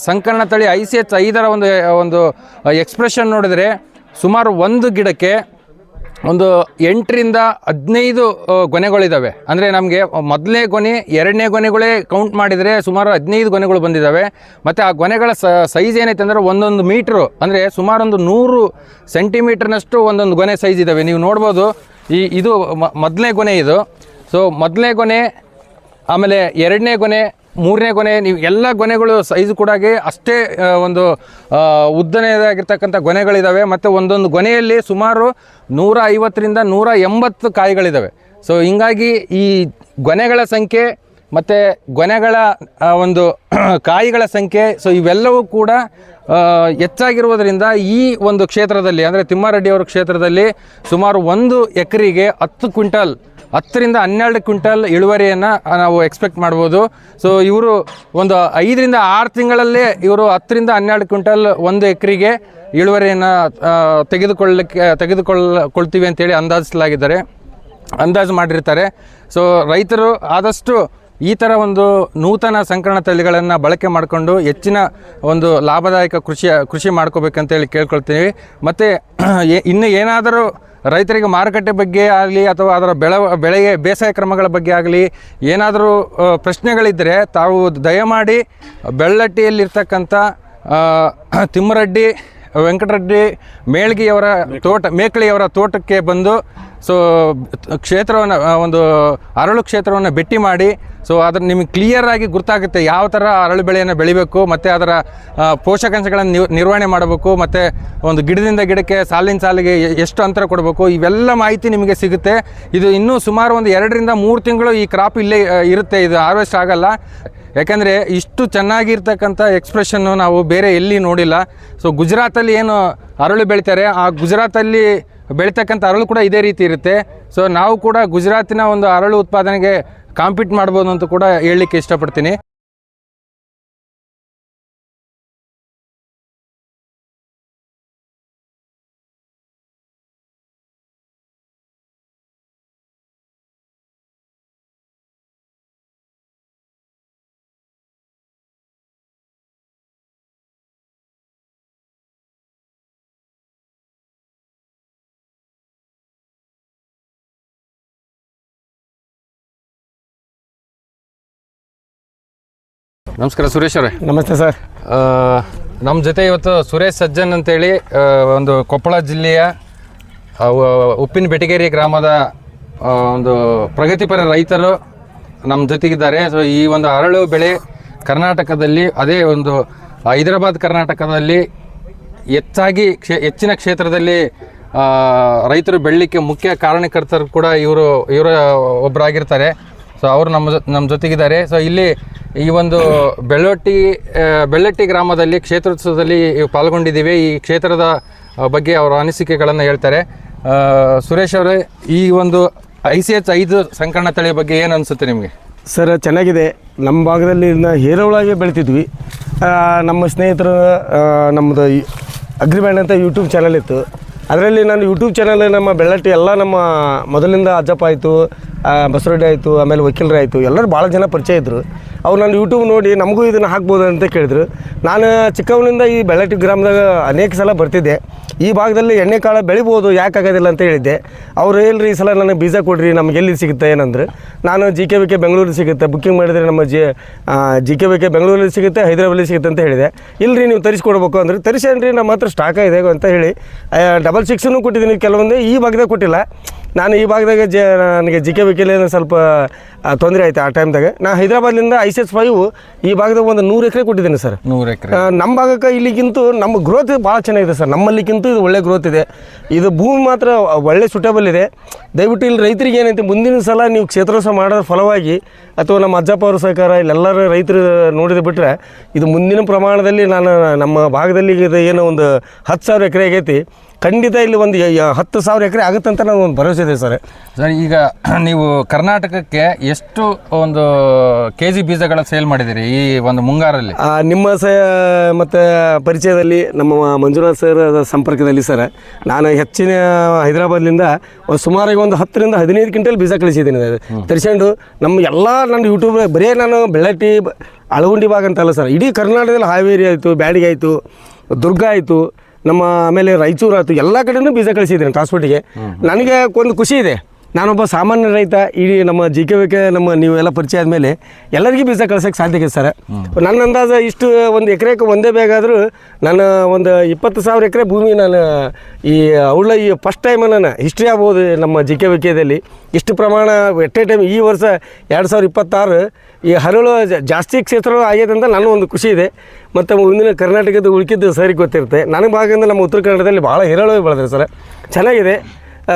[SPEAKER 3] ಸಂಕರಣ ತಳಿ ICH 5 ಒಂದು ಎಕ್ಸ್ಪ್ರೆಷನ್ ನೋಡಿದರೆ ಸುಮಾರು ಒಂದು ಗಿಡಕ್ಕೆ ಒಂದು 8ರಿಂದ 15 ಗೊನೆಗಳಿದ್ದಾವೆ. ಅಂದರೆ ನಮಗೆ ಮೊದಲನೇ ಗೊನೆ 2ನೇ ಗೊನೆಗಳೇ ಕೌಂಟ್ ಮಾಡಿದರೆ ಸುಮಾರು 15 ಗೊನೆಗಳು ಬಂದಿದ್ದಾವೆ. ಮತ್ತು ಆ ಗೊನೆಗಳ ಸೈಜ್ ಏನೈತೆ ಅಂದರೆ 1 ಮೀಟ್ರು, ಅಂದರೆ ಸುಮಾರು ಒಂದು 100 ಸೆಂಟಿಮೀಟರ್ನಷ್ಟು ಒಂದೊಂದು ಗೊನೆ ಸೈಜ್ ಇದ್ದಾವೆ. ನೀವು ನೋಡ್ಬೋದು, ಇದು ಮೊದಲನೇ ಗೊನೆ ಇದು. ಸೊ ಮೊದಲನೇ ಗೊನೆ, ಆಮೇಲೆ 2ನೇ ಗೊನೆ, 3ನೇ ಗೊನೆ, ನೀವು ಎಲ್ಲ ಗೊನೆಗಳು ಸೈಜು ಕೂಡ ಅಷ್ಟೇ ಒಂದು ಉದ್ದನೆಯದಾಗಿರ್ತಕ್ಕಂಥ ಗೊನೆಗಳಿದ್ದಾವೆ. ಮತ್ತು ಒಂದೊಂದು ಗೊನೆಯಲ್ಲಿ ಸುಮಾರು 150ರಿಂದ 180 ಕಾಯಿಗಳಿದ್ದಾವೆ. ಸೊ ಹಿಂಗಾಗಿ ಈ ಗೊನೆಗಳ ಸಂಖ್ಯೆ ಮತ್ತು ಗೊನೆಗಳ ಒಂದು ಕಾಯಿಗಳ ಸಂಖ್ಯೆ, ಸೊ ಇವೆಲ್ಲವೂ ಕೂಡ ಹೆಚ್ಚಾಗಿರುವುದರಿಂದ ಈ ಒಂದು ಕ್ಷೇತ್ರದಲ್ಲಿ, ಅಂದರೆ ತಿಮ್ಮಾರೆಡ್ಡಿಯವರ ಕ್ಷೇತ್ರದಲ್ಲಿ ಸುಮಾರು 1 ಎಕರೆಗೆ 10ರಿಂದ 12 ಕ್ವಿಂಟಲ್ ಇಳುವರಿಯನ್ನು ನಾವು ಎಕ್ಸ್ಪೆಕ್ಟ್ ಮಾಡ್ಬೋದು. ಸೊ ಇವರು ಒಂದು 5ರಿಂದ 6 ತಿಂಗಳಲ್ಲೇ ಇವರು 10ರಿಂದ 12 ಕ್ವಿಂಟಲ್ 1 ಎಕರೆಗೆ ಇಳುವರಿಯನ್ನು ತೆಗೆದುಕೊಳ್ತೀವಿ ಅಂತೇಳಿ ಅಂದಾಜು ಮಾಡಿರ್ತಾರೆ. ಸೊ ರೈತರು ಆದಷ್ಟು ಈ ಥರ ಒಂದು ನೂತನ ಸಂಕರಣ ತಳಿಗಳನ್ನು ಬಳಕೆ ಮಾಡಿಕೊಂಡು ಹೆಚ್ಚಿನ ಒಂದು ಲಾಭದಾಯಕ ಕೃಷಿ ಮಾಡ್ಕೋಬೇಕಂತೇಳಿ ಕೇಳ್ಕೊಳ್ತೀವಿ. ಮತ್ತು ಇನ್ನು ಏನಾದರೂ ರೈತರಿಗೆ ಮಾರುಕಟ್ಟೆ ಬಗ್ಗೆ ಆಗಲಿ ಅಥವಾ ಅದರ ಬೆಳೆಗೆ ಬೇಸಾಯ ಕ್ರಮಗಳ ಬಗ್ಗೆ ಆಗಲಿ ಏನಾದರೂ ಪ್ರಶ್ನೆಗಳಿದ್ದರೆ ತಾವು ದಯಮಾಡಿ ಬೆಳ್ಳಟ್ಟಿಯಲ್ಲಿರ್ತಕ್ಕಂಥ ತಿಮ್ಮರೆಡ್ಡಿ ವೆಂಕಟರೆಡ್ಡಿ ಮೇಕಳಿಯವರ ತೋಟಕ್ಕೆ ಬಂದು ಸೊ ಕ್ಷೇತ್ರವನ್ನು ಒಂದು ಅರಳು ಕ್ಷೇತ್ರವನ್ನು ಭೇಟಿ ಮಾಡಿ, ಸೊ ಅದನ್ನು ನಿಮಗೆ ಕ್ಲಿಯರಾಗಿ ಗೊತ್ತಾಗುತ್ತೆ ಯಾವ ಥರ ಅರಳು ಬೆಳೆಯನ್ನು ಬೆಳಿಬೇಕು, ಮತ್ತು ಅದರ ಪೋಷಕಾಂಶಗಳನ್ನು ನಿರ್ವಹಣೆ ಮಾಡಬೇಕು, ಮತ್ತು ಒಂದು ಗಿಡದಿಂದ ಗಿಡಕ್ಕೆ ಸಾಲಿನ ಸಾಲಿಗೆ ಎಷ್ಟು ಅಂತರ ಕೊಡಬೇಕು, ಇವೆಲ್ಲ ಮಾಹಿತಿ ನಿಮಗೆ ಸಿಗುತ್ತೆ. ಇದು ಇನ್ನೂ ಸುಮಾರು ಒಂದು 2ರಿಂದ 3 ತಿಂಗಳು ಈ ಕ್ರಾಪ್ ಇಲ್ಲೇ ಇರುತ್ತೆ, ಇದು ಹಾರ್ವೆಸ್ಟ್ ಆಗಲ್ಲ. ಯಾಕೆಂದರೆ ಇಷ್ಟು ಚೆನ್ನಾಗಿರ್ತಕ್ಕಂಥ ಎಕ್ಸ್ಪ್ರೆಷನ್ನು ನಾವು ಬೇರೆ ಎಲ್ಲಿ ನೋಡಿಲ್ಲ. ಸೊ ಗುಜರಾತಲ್ಲಿ ಏನು ಅರಳು ಬೆಳಿತಾರೆ, ಆ ಗುಜರಾತಲ್ಲಿ ಬೆಳೀತಕ್ಕಂಥ ಅರಳು ಕೂಡ ಇದೇ ರೀತಿ ಇರುತ್ತೆ. ಸೊ ನಾವು ಕೂಡ ಗುಜರಾತಿನ ಒಂದು ಅರಳು ಉತ್ಪಾದನೆಗೆ ಕಾಂಪೀಟ್ ಮಾಡ್ಬೋದು ಅಂತ ಕೂಡ ಹೇಳಲಿಕ್ಕೆ ಇಷ್ಟಪಡ್ತೀನಿ. ನಮಸ್ಕಾರ ಸುರೇಶ್ ಅವರೇ.
[SPEAKER 6] ನಮಸ್ತೆ ಸರ್.
[SPEAKER 3] ನಮ್ಮ ಜೊತೆ ಇವತ್ತು ಸುರೇಶ್ ಸಜ್ಜನ್ ಅಂತೇಳಿ ಒಂದು ಕೊಪ್ಪಳ ಜಿಲ್ಲೆಯ ಉಪ್ಪಿನ ಬೆಟಗೇರಿ ಗ್ರಾಮದ ಒಂದು ಪ್ರಗತಿಪರ ರೈತರು ನಮ್ಮ ಜೊತೆಗಿದ್ದಾರೆ. ಸೊ ಈ ಒಂದು ಅರಳು ಬೆಳೆ ಕರ್ನಾಟಕದಲ್ಲಿ, ಅದೇ ಒಂದು ಹೈದರಾಬಾದ್ ಕರ್ನಾಟಕದಲ್ಲಿ ಹೆಚ್ಚಿನ ಕ್ಷೇತ್ರದಲ್ಲಿ ರೈತರು ಬೆಳಲಿಕ್ಕೆ ಮುಖ್ಯ ಕಾರಣಕರ್ತರು ಕೂಡ ಇವರ ಒಬ್ಬರಾಗಿರ್ತಾರೆ. ಸೊ ಅವರು ನಮ್ಮ ಜೊತೆಗಿದ್ದಾರೆ. ಸೊ ಇಲ್ಲಿ ಈ ಒಂದು ಬೆಳ್ಳಟ್ಟಿ ಗ್ರಾಮದಲ್ಲಿ ಕ್ಷೇತ್ರೋತ್ಸವದಲ್ಲಿ ಪಾಲ್ಗೊಂಡಿದ್ದೀವಿ. ಈ ಕ್ಷೇತ್ರದ ಬಗ್ಗೆ ಅವರ ಅನಿಸಿಕೆಗಳನ್ನು ಹೇಳ್ತಾರೆ. ಸುರೇಶ್ ಅವರೇ, ಈ ಒಂದು ICH 5 ಸಂಕರಣ ತಳಿಯ ಬಗ್ಗೆ ಏನು ಅನಿಸುತ್ತೆ ನಿಮಗೆ?
[SPEAKER 6] ಸರ್, ಚೆನ್ನಾಗಿದೆ. ನಮ್ಮ ಭಾಗದಲ್ಲಿ ಹೇರಳವಾಗಿ ಬೆಳಿತಿದ್ವಿ. ನಮ್ಮ ಸ್ನೇಹಿತರು ನಮ್ಮದು ಅಗ್ರಿಬ್ಯಾಂಡ್ ಅಂತ ಯೂಟ್ಯೂಬ್ ಚಾನಲ್ ಇತ್ತು. ಅದರಲ್ಲಿ ನಾನು ಯೂಟ್ಯೂಬ್ ಚಾನಲ್ ನಮ್ಮ ಬೆಳ್ಳಟ್ಟಿ ಎಲ್ಲ ನಮ್ಮ ಮೊದಲಿಂದ ಅಜ್ಜಪ್ಪ ಆಯಿತು, ಬಸವರೆಡ್ಡಿ ಆಯಿತು, ಆಮೇಲೆ ವಕೀಲರು ಆಯಿತು, ಎಲ್ಲರೂ ಭಾಳ ಜನ ಪರಿಚಯ ಇದ್ದರು. ಅವ್ರು ನಾನು ಯೂಟ್ಯೂಬ್ ನೋಡಿ ನಮಗೂ ಇದನ್ನು ಹಾಕ್ಬೋದು ಅಂತ ಕೇಳಿದ್ರು. ನಾನು ಚಿಕ್ಕವನಿಂದ ಈ ಬೆಳ್ಳಟ್ಟಿ ಗ್ರಾಮದಾಗ ಅನೇಕ ಸಲ ಬರ್ತಿದ್ದೆ. ಈ ಭಾಗದಲ್ಲಿ ಎಣ್ಣೆಕಾಳು ಬೆಳಿಬೋದು, ಯಾಕೆ ಆಗೋದಿಲ್ಲ ಅಂತ ಹೇಳಿದ್ದೆ. ಅವ್ರು ಹೇಳ್ರಿ ಈ ಸಲ ನನಗೆ ಬೀಜ ಕೊಡ್ರಿ, ನಮ್ಗೆ ಎಲ್ಲಿ ಸಿಗುತ್ತೆ ಏನಂದ್ರೆ, ನಾನು GKVK ಬೆಂಗಳೂರಲ್ಲಿ ಸಿಗುತ್ತೆ, ಬುಕ್ಕಿಂಗ್ ಮಾಡಿದರೆ ನಮ್ಮ GKVK ಬೆಂಗಳೂರಲ್ಲಿ ಸಿಗುತ್ತೆ, ಹೈದರಾಬಾದಲ್ಲಿ ಸಿಗುತ್ತೆ ಅಂತ ಹೇಳಿದೆ. ಇಲ್ಲರಿ ನೀವು ತರಿಸ್ಕೊಡ್ಬೇಕು ಅಂದರೆ, ತರಿಸೇನ್ರಿ ನಮ್ಮ ಹತ್ರ ಸ್ಟಾಕ ಇದೆ ಅಂತ ಹೇಳಿ 66 ಕೊಟ್ಟಿದ್ದೀನಿ. ಕೆಲವೊಂದು ಈ ಭಾಗದಾಗ ಕೊಟ್ಟಿಲ್ಲ. ನಾನು ಈ ಭಾಗದಾಗ ನನಗೆ GKVK ಸ್ವಲ್ಪ ತೊಂದರೆ ಆಯಿತು ಆ ಟೈಮ್ದಾಗ. ನಾನು ಹೈದರಾಬಾದ್ಲಿಂದ ICS5 ಈ ಭಾಗದಾಗ ಒಂದು 100 ಎಕರೆ ಕೊಟ್ಟಿದ್ದೀನಿ ಸರ್.
[SPEAKER 3] 100 ಎಕರೆ
[SPEAKER 6] ನಮ್ಮ ಭಾಗಕ್ಕೆ ಇಲ್ಲಿಗಿಂತೂ ನಮ್ಮ ಗ್ರೋತ್ ಭಾಳ ಚೆನ್ನಾಗಿದೆ ಸರ್. ನಮ್ಮಲ್ಲಿಗಿಂತೂ ಇದು ಒಳ್ಳೆ ಗ್ರೋತ್ ಇದೆ. ಇದು ಭೂಮಿ ಮಾತ್ರ ಒಳ್ಳೆ ಸೂಟೇಬಲ್ ಇದೆ. ದಯವಿಟ್ಟು ಇಲ್ಲಿ ರೈತರಿಗೆ ಏನೈತೆ, ಮುಂದಿನ ಸಲ ನೀವು ಕ್ಷೇತ್ರೋತ್ಸವ ಮಾಡೋದ್ರ ಫಲವಾಗಿ ಅಥವಾ ನಮ್ಮ ಅಜ್ಜಪ್ಪ ಅವ್ರ ಸಹಕಾರ ಇಲ್ಲೆಲ್ಲರೂ ರೈತರು ನೋಡಿದ ಬಿಟ್ಟರೆ ಇದು ಮುಂದಿನ ಪ್ರಮಾಣದಲ್ಲಿ ನಾನು ನಮ್ಮ ಭಾಗದಲ್ಲಿ ಇದು ಏನೋ ಒಂದು 10,000 ಎಕರೆ ಆಗೈತಿ. ಖಂಡಿತ ಇಲ್ಲಿ ಒಂದು 10,000 ಎಕರೆ ಆಗುತ್ತಂತ ನಾನು ಒಂದು ಭರವಸೆ ಇದೆ ಸರ್.
[SPEAKER 3] ಈಗ ನೀವು ಕರ್ನಾಟಕಕ್ಕೆ ಎಷ್ಟು ಒಂದು KG ಬೀಜಗಳ ಸೇಲ್ ಮಾಡಿದ್ದೀರಿ ಈ ಒಂದು ಮುಂಗಾರಲ್ಲಿ?
[SPEAKER 6] ನಿಮ್ಮ ಮತ್ತು ಪರಿಚಯದಲ್ಲಿ ನಮ್ಮ ಮಂಜುನಾಥ್ ಸರ್ ಸಂಪರ್ಕದಲ್ಲಿ ಸರ್, ನಾನು ಹೆಚ್ಚಿನ ಹೈದರಾಬಾದ್ಲಿಂದ ಸುಮಾರಾಗಿ ಒಂದು 10 ರಿಂದ 15 ಕ್ವಿಂಟಲ್ ಬೀಜ ಕಳಿಸಿದ್ದೀನಿ ತರಿಸ್ಕೊಂಡು. ನಮ್ಮ ಎಲ್ಲ ನನ್ನ ಯೂಟ್ಯೂಬ್ ಬರೀ ನಾನು ಬೆಳ್ಳಟ್ಟಿ ಅಳಗುಂಡಿ ಭಾಗ ಅಂತಲ್ಲ ಸರ್, ಇಡೀ ಕರ್ನಾಟಕದಲ್ಲಿ ಹಾವೇರಿ ಆಯಿತು, ಬ್ಯಾಡಗಿ ಆಯಿತು, ದುರ್ಗ ಆಯಿತು, ನಮ್ಮ ಆಮೇಲೆ ರಾಯಚೂರು ಆಯಿತು, ಎಲ್ಲ ಕಡೆಯೂ ಬೀಜ ಕಳಿಸಿದ್ದೀನಿ ಟ್ರಾನ್ಸ್ಪೋರ್ಟಿಗೆ. ನನಗೆ ಒಂದು ಖುಷಿ ಇದೆ, ನಾನೊಬ್ಬ ಸಾಮಾನ್ಯ ರೈತ. ಇಡೀ ನಮ್ಮ GKVK ನೀವೆಲ್ಲ ಪರಿಚಯ ಆದಮೇಲೆ ಎಲ್ಲರಿಗೂ ಬೀಜ ಕಳ್ಸೋಕ್ಕೆ ಸಾಧ್ಯ ಇದೆ ಸರ್. ನನ್ನ ಅಂದಾಜು ಇಷ್ಟು ಒಂದು ಎಕರೆಗೆ ಒಂದೇ ಬೇಕಾದರೂ ನಾನು ಒಂದು 20,000 ಎಕರೆ ಭೂಮಿ ನಾನು ಈ ಈ ಫಸ್ಟ್ ಟೈಮ್ ನಾನು ಹಿಸ್ಟ್ರಿ ಆಗ್ಬೋದು ನಮ್ಮ GKVKದಲ್ಲಿ ಇಷ್ಟು ಪ್ರಮಾಣ ಎಟ್ ಎ ಟೈಮ್. ಈ ವರ್ಷ 2026 ಈ ಹರಳು ಜಾಸ್ತಿ ಕ್ಷೇತ್ರ ಆಗಿದೆ ಅಂತ ನನಗೆ ಒಂದು ಖುಷಿ ಇದೆ. ಮತ್ತು ಮುಂದಿನ ಕರ್ನಾಟಕದ ಉಳ್ಕಿದ್ದು ಸರಿಗೆ ಗೊತ್ತಿರುತ್ತೆ. ನನಗೆ ಭಾಗದಿಂದ ನಮ್ಮ ಉತ್ತರ ಕನ್ನಡದಲ್ಲಿ ಭಾಳ ಹೇರಳು ಬೆಳೆದ್ರೆ ಸರ್, ಚೆನ್ನಾಗಿದೆ.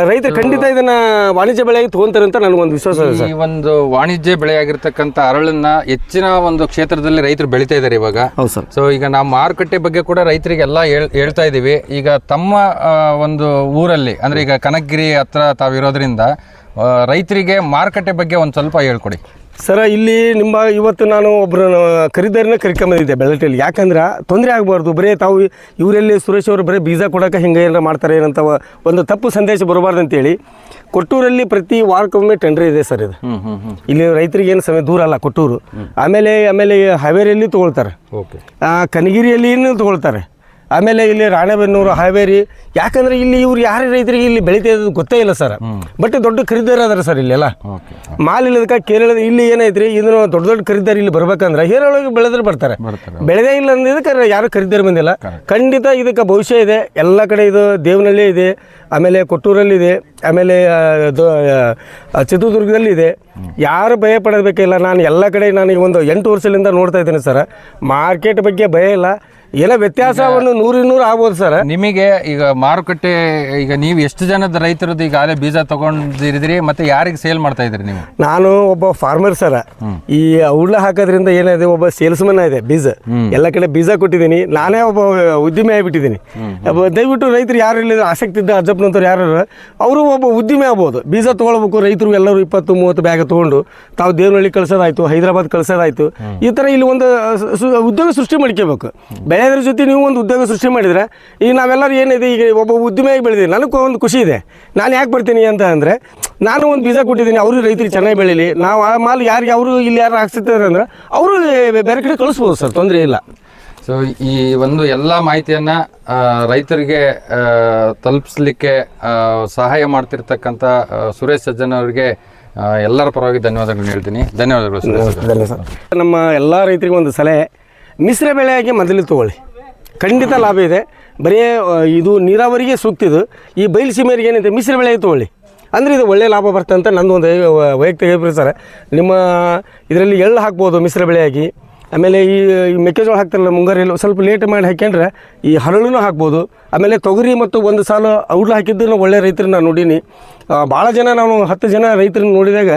[SPEAKER 6] ರೈತರು ಖಂಡಿತ ಇದನ್ನು ವಾಣಿಜ್ಯ ಬೆಳೆಯಾಗಿ ತೊಗೊಂತಾರೆ ಅಂತ ನನಗೊಂದು ವಿಶ್ವಾಸ ಇದೆ ಸರ್.
[SPEAKER 3] ಈ ಒಂದು ವಾಣಿಜ್ಯ ಬೆಳೆಯಾಗಿರ್ತಕ್ಕಂಥ ಅರಳನ್ನ ಹೆಚ್ಚಿನ ಒಂದು ಕ್ಷೇತ್ರದಲ್ಲಿ ರೈತರು ಬೆಳೀತಾ ಇದ್ದಾರೆ ಇವಾಗ.
[SPEAKER 6] ಹೌದು ಸರ್.
[SPEAKER 3] ಸೊ ಈಗ ನಾವು ಮಾರುಕಟ್ಟೆ ಬಗ್ಗೆ ಕೂಡ ರೈತರಿಗೆಲ್ಲ ಹೇಳ್ತಾ ಇದ್ದೀವಿ. ಈಗ ತಮ್ಮ ಒಂದು ಊರಲ್ಲಿ ಅಂದರೆ ಈಗ ಕನಕಗಿರಿ ಹತ್ರ ತಾವಿರೋದ್ರಿಂದ ರೈತರಿಗೆ ಮಾರುಕಟ್ಟೆ ಬಗ್ಗೆ ಒಂದು ಸ್ವಲ್ಪ ಹೇಳ್ಕೊಡಿ
[SPEAKER 6] ಸರ. ಇಲ್ಲಿ ನಿಮ್ಮ ಇವತ್ತು ನಾನು ಒಬ್ಬರು ಖರೀದಾರಿನ ಕರ್ಕೊಂಬಂದಿದ್ದೆ ಬೆಳ್ಳಟ್ಟಿಯಲ್ಲಿ. ಯಾಕಂದ್ರೆ ತೊಂದರೆ ಆಗಬಾರ್ದು, ಬರೀ ತಾವು ಇವರಲ್ಲಿ ಸುರೇಶ್ ಅವರು ಬರೀ ಬೀಜ ಕೊಡೋಕೆ ಹಿಂಗೆ ಏನಾರ ಮಾಡ್ತಾರೆ ಏನಂತ ಒಂದು ತಪ್ಪು ಸಂದೇಶ ಬರಬಾರ್ದು ಅಂತೇಳಿ ಕೊಟ್ಟೂರಲ್ಲಿ ಪ್ರತಿ ವಾರಕ್ಕೊಮ್ಮೆ ಟೆಂಡರ್ ಇದೆ ಸರ್. ಇದು ಇಲ್ಲಿ ರೈತರಿಗೆ ಏನು ಸಮಯ ದೂರ ಅಲ್ಲ ಕೊಟ್ಟೂರು. ಆಮೇಲೆ ಹಾವೇರಿಯಲ್ಲಿ ತೊಗೊಳ್ತಾರೆ, ಕನಗಿರಿಯಲ್ಲಿನೂ ತೊಗೊಳ್ತಾರೆ, ಆಮೇಲೆ ಇಲ್ಲಿ ರಾಣೆಬೆನ್ನೂರು, ಹಾವೇರಿ. ಯಾಕಂದರೆ ಇಲ್ಲಿ ಇವ್ರು ಯಾರೇ ರೈತರಿಗೆ ಇಲ್ಲಿ ಬೆಳೀತಾ ಇರೋದು ಗೊತ್ತೇ ಇಲ್ಲ ಸರ್. ಬಟ್ ದೊಡ್ಡ ಖರೀದಾರ ಅದಾರ ಸರ್ ಇಲ್ಲೆಲ್ಲ. ಮಾಲ್ ಇಲ್ಲದಕ್ಕೆ ಕೇರಳದ ಇಲ್ಲಿ ಏನೈತ್ರಿ, ಇದನ್ನು ದೊಡ್ಡ ದೊಡ್ಡ ಖರೀದಾರಿ ಇಲ್ಲಿ ಬರ್ಬೇಕಂದ್ರೆ ಹೇರಳೊಳಗೆ ಬೆಳೆದ್ರೆ ಬರ್ತಾರೆ. ಬೆಳೆದೇ ಇಲ್ಲ ಅಂದಿದ್ದಕ್ಕೆ ಯಾರು ಖರೀದಾರಿ ಬಂದಿಲ್ಲ. ಖಂಡಿತ ಇದಕ್ಕೆ ಭವಿಷ್ಯ ಇದೆ. ಎಲ್ಲ ಕಡೆ ಇದು ದೇವನಹಳ್ಳಿ ಇದೆ, ಆಮೇಲೆ ಕೊಟ್ಟೂರಲ್ಲಿದೆ, ಆಮೇಲೆ ಚಿತ್ರದುರ್ಗದಲ್ಲಿ ಇದೆ. ಯಾರು ಭಯ ಪಡಬೇಕಿಲ್ಲ. ನಾನು ಎಲ್ಲ ಕಡೆ ನನಗೆ ಒಂದು 8 ವರ್ಷದಿಂದ ನೋಡ್ತಾ ಇದ್ದೀನಿ ಸರ್. ಮಾರ್ಕೆಟ್ ಬಗ್ಗೆ ಭಯ ಇಲ್ಲ. ಏನೋ ವ್ಯತ್ಯಾಸವನ್ನು 100-200 ಆಗ್ಬೋದು ಸರ್. ನಿಮಗೆ
[SPEAKER 3] ಈಗ ಮಾರುಕಟ್ಟೆ ಈಗ ನೀವು ಎಷ್ಟು ಜನದ ರೈತರದ್ದು ಈಗ ಅದೇ ಬೀಜ ತಗೊಂಡಿದ್ರಿ ಮತ್ತು ಯಾರಿಗೆ ಸೇಲ್ ಮಾಡ್ತಾ ಇದ್ರಿ ನೀವು?
[SPEAKER 6] ನಾನು ಒಬ್ಬ ಫಾರ್ಮರ್ ಸರ. ಈ ಔಡ್ಲ ಹಾಕೋದ್ರಿಂದ ಏನಿದೆ, ಒಬ್ಬ ಸೇಲ್ಸ್ಮನ್ ಇದೆ. ಬೀಜ ಎಲ್ಲ ಕಡೆ ಬೀಜ ಕೊಟ್ಟಿದ್ದೀನಿ. ನಾನೇ ಒಬ್ಬ ಉದ್ಯಮಿ ಆಗಿಬಿಟ್ಟಿದ್ದೀನಿ. ದಯವಿಟ್ಟು ರೈತರು ಯಾರು ಇಲ್ಲ ಆಸಕ್ತಿ ಇದ್ದ ಅಜ್ಜಪ್ಪನಂತವ್ರು ಯಾರು ಅವರು ಒಬ್ಬ ಉದ್ಯಮಿ ಆಗ್ಬೋದು. ಬೀಜ ತೊಗೊಳ್ಬೇಕು. ರೈತರು ಎಲ್ಲರೂ 20-30 ಬ್ಯಾಗ್ ತೊಗೊಂಡು ತಾವು ದೇವನಹಳ್ಳಿ ಕಳ್ಸೋದಾಯ್ತು, ಹೈದರಾಬಾದ್ ಕಳ್ಸೋದಾಯ್ತು, ಈ ಥರ ಇಲ್ಲಿ ಒಂದು ಉದ್ಯೋಗ ಸೃಷ್ಟಿ ಮಾಡ್ಕೋಬೇಕು. ಬೆಳೆಯೋದ್ರ ಜೊತೆ ನೀವು ಒಂದು ಉದ್ಯೋಗ ಸೃಷ್ಟಿ ಮಾಡಿದರೆ ಈಗ ನಾವೆಲ್ಲರೂ ಏನಿದೆ, ಈಗ ಒಬ್ಬ ಉದ್ಯಮಿಯಾಗಿ ಬೆಳೆದಿದ್ದೀನಿ. ನನಗೂ ಒಂದು ಖುಷಿ ಇದೆ. ನಾನು ಯಾಕೆ ಬರ್ತೀನಿ ಅಂತ ಅಂದರೆ, ನಾನು ಒಂದು ಬೀಜ ಕೊಟ್ಟಿದ್ದೀನಿ, ಅವರು ರೈತರಿಗೆ ಚೆನ್ನಾಗಿ ಬೆಳೀಲಿ. ನಾವು ಆ ಮಾಲ್ ಯಾರಿಗೆ ಅವರು ಇಲ್ಲಿ ಯಾರು ಹಾಕ್ಸಿರ್ತಾರೆ ಅಂದರೆ ಅವರು ಬೇರೆ ಕಡೆ ಕಳಿಸ್ಬೋದು ಸರ್, ತೊಂದರೆ ಇಲ್ಲ.
[SPEAKER 3] ಸೊ ಈ ಒಂದು ಎಲ್ಲ ಮಾಹಿತಿಯನ್ನು ರೈತರಿಗೆ ತಲುಪಿಸ್ಲಿಕ್ಕೆ ಸಹಾಯ ಮಾಡ್ತಿರ್ತಕ್ಕಂಥ ಸುರೇಶ್ ಸಜ್ಜನ್ ಅವರಿಗೆ ಎಲ್ಲರ ಪರವಾಗಿ ಧನ್ಯವಾದಗಳು ಹೇಳ್ತೀನಿ. ಧನ್ಯವಾದಗಳು
[SPEAKER 6] ಸರ್. ನಮ್ಮ ಎಲ್ಲ ರೈತರಿಗೆ ಒಂದು ಸಲಹೆ, ಮಿಶ್ರ ಬೆಳೆಯಾಗಿ ಮೊದಲು ತೊಗೊಳ್ಳಿ, ಖಂಡಿತ ಲಾಭ ಇದೆ. ಬರೀ ಇದು ನೀರಾವರಿಗೆ ಸೂಕ್ತ. ಇದು ಈ ಬಯಲು ಸೀಮೆಯರಿಗೆ ಏನೈತೆ, ಮಿಶ್ರ ಬೆಳೆಯಾಗಿ ತೊಗೊಳ್ಳಿ, ಅಂದರೆ ಇದು ಒಳ್ಳೆಯ ಲಾಭ ಬರ್ತದೆ ಅಂತ ನಂದು ಒಂದು ವೈಯಕ್ತಿಕ ಅಭಿಪ್ರಾಯ ಸರ್. ನಿಮ್ಮ ಇದರಲ್ಲಿ ಎಳ್ಳು ಹಾಕ್ಬೋದು ಮಿಶ್ರ ಬೆಳೆಯಾಗಿ. ಆಮೇಲೆ ಈ ಮೆಕ್ಕೆಜೋಳ ಹಾಕ್ತಾರಲ್ಲ ಮುಂಗಾರಿಯಲ್ಲಿ ಸ್ವಲ್ಪ ಲೇಟ್ ಮಾಡಿ ಹಾಕ್ಯಂಡ್ರೆ ಈ ಹರಳೂ ಹಾಕ್ಬೋದು. ಆಮೇಲೆ ತೊಗರಿ ಮತ್ತು ಒಂದು ಸಾಲು ಔಡ್ಲ ಹಾಕಿದ್ದು ಒಳ್ಳೆ ರೈತರನ್ನ ನೋಡೀನಿ. ಭಾಳ ಜನ ನಾವು 10 ಜನ ರೈತರನ್ನ ನೋಡಿದಾಗ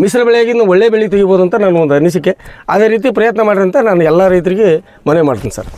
[SPEAKER 6] ಮಿಶ್ರ ಬೆಳೆಯಾಗಿಂದ ಒಳ್ಳೆ ಬೆಳೆ ತೆಗಿಬೋದು ಅಂತ ನಾನು ಒಂದು ಅನಿಸಿಕೆ. ಅದೇ ರೀತಿ ಪ್ರಯತ್ನ ಮಾಡಿರಿ ಅಂತ ನಾನು ಎಲ್ಲ ರೈತರಿಗೆ ಮನವಿ ಮಾಡ್ತೀನಿ ಸರ್.